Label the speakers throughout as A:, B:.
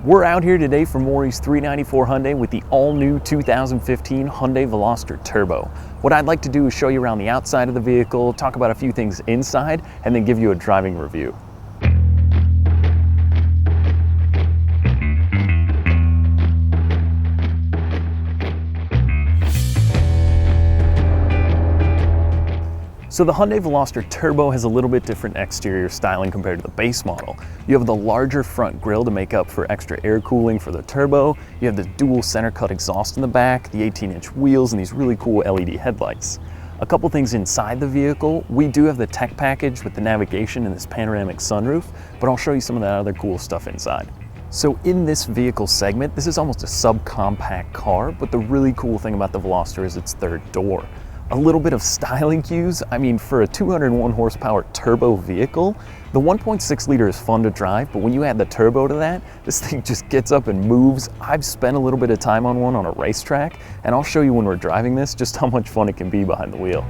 A: We're out here today for Morrie's 394 Hyundai with the all-new 2015 Hyundai Veloster Turbo. What I'd like to do is show you around the outside of the vehicle, talk about a few things inside, and then give you a driving review. So the Hyundai Veloster Turbo has a little bit different exterior styling compared to the base model. You have the larger front grille to make up for extra air cooling for the turbo. You have the dual center cut exhaust in the back, the 18-inch wheels, and these really cool LED headlights. A couple things inside the vehicle. We do have the tech package with the navigation and this panoramic sunroof, but I'll show you some of that other cool stuff inside. So in this vehicle segment, this is almost a subcompact car, but the really cool thing about the Veloster is its third door. A little bit of styling cues. I mean, for a 201 horsepower turbo vehicle, the 1.6 liter is fun to drive, but when you add the turbo to that, this thing just gets up and moves. I've spent a little bit of time on one on a racetrack, and I'll show you when we're driving this just how much fun it can be behind the wheel.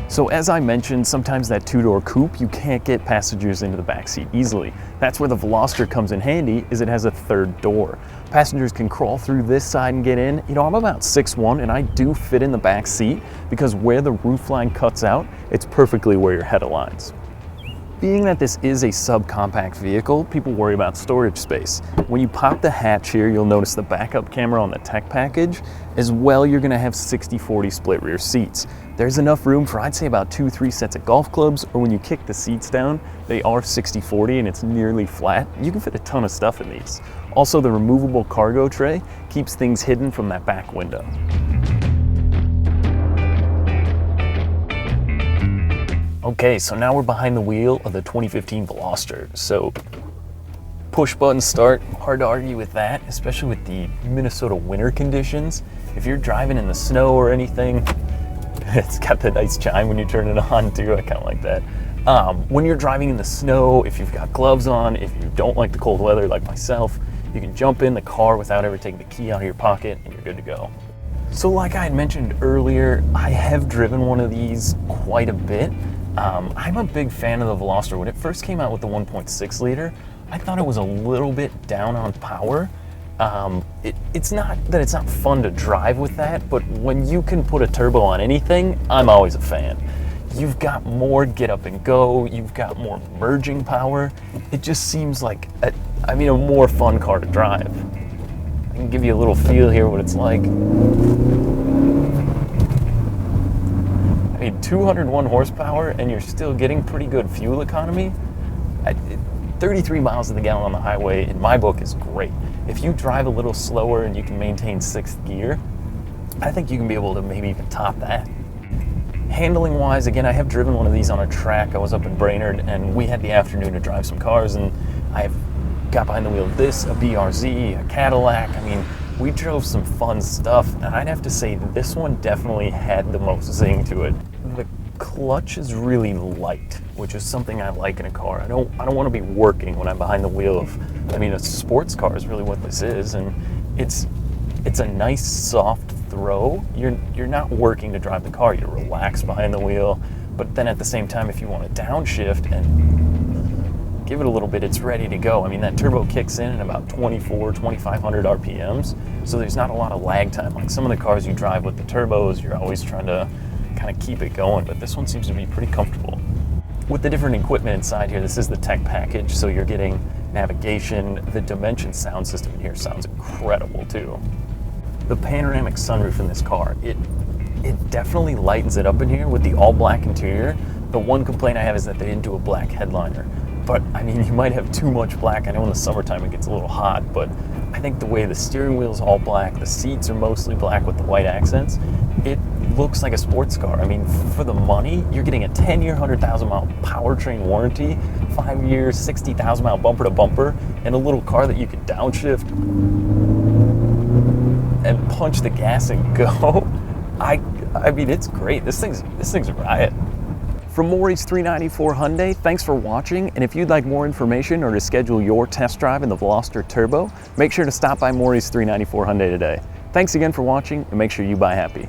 A: So as I mentioned, sometimes that two-door coupe, you can't get passengers into the backseat easily. That's where the Veloster comes in handy, is it has a third door. Passengers can crawl through this side and get in. You know, I'm about 6'1", and I do fit in the back seat because where the roofline cuts out, it's perfectly where your head aligns. Being that this is a subcompact vehicle, people worry about storage space. When you pop the hatch here, you'll notice the backup camera on the tech package. As well, you're gonna have 60-40 split rear seats. There's enough room for, I'd say, about 2-3 sets of golf clubs, or when you kick the seats down, they are 60-40 and it's nearly flat. You can fit a ton of stuff in these. Also, the removable cargo tray keeps things hidden from that back window. Okay, so now we're behind the wheel of the 2015 Veloster. So push button start, hard to argue with that, especially with the Minnesota winter conditions. If you're driving in the snow or anything, it's got the nice chime when you turn it on too, I kind of like that. When you're driving in the snow, if you've got gloves on, if you don't like the cold weather like myself, you can jump in the car without ever taking the key out of your pocket and you're good to go. So like I had mentioned earlier, I have driven one of these quite a bit. I'm a big fan of the Veloster. When it first came out with the 1.6 liter, I thought it was a little bit down on power. It's not that it's not fun to drive with that, but when you can put a turbo on anything, I'm always a fan. You've got more get up and go, you've got more merging power. It just seems like, a more fun car to drive. I can give you a little feel here what it's like. 201 horsepower and you're still getting pretty good fuel economy. 33 miles to the gallon on the highway in my book is great. If you drive a little slower and you can maintain 6th gear, I think you can be able to maybe even top that. Handling wise, again, I have driven one of these on a track. I was up in Brainerd and we had the afternoon to drive some cars, and I got behind the wheel of this, a BRZ, a Cadillac. I mean, we drove some fun stuff, and I'd have to say this one definitely had the most zing to it. The clutch is really light, which is something I like in a car. I don't want to be working when I'm behind the wheel of, a sports car is really what this is, and it's a nice soft throw. You're not working to drive the car, you're relaxed behind the wheel, but then at the same time, if you want to downshift and give it a little bit, it's ready to go. I mean, that turbo kicks in at about 2,500 RPMs, so there's not a lot of lag time. Like some of the cars you drive with the turbos, you're always trying to kind of keep it going, but this one seems to be pretty comfortable. With the different equipment inside here, this is the tech package, so you're getting navigation. The Dimension sound system in here sounds incredible too. The panoramic sunroof in this car, it definitely lightens it up in here with the all black interior. The one complaint I have is that they didn't do a black headliner. But you might have too much black. I know in the summertime it gets a little hot, but I think the way the steering wheel is all black, the seats are mostly black with the white accents, it looks like a sports car. I mean, for the money, you're getting a 10-year, 100,000-mile powertrain warranty, 5 years, 60,000-mile bumper to bumper, and a little car that you can downshift and punch the gas and go. I mean, it's great. This thing's a riot. From Morrie's 394 Hyundai, thanks for watching, and if you'd like more information or to schedule your test drive in the Veloster Turbo, make sure to stop by Morrie's 394 Hyundai today. Thanks again for watching, and make sure you buy happy.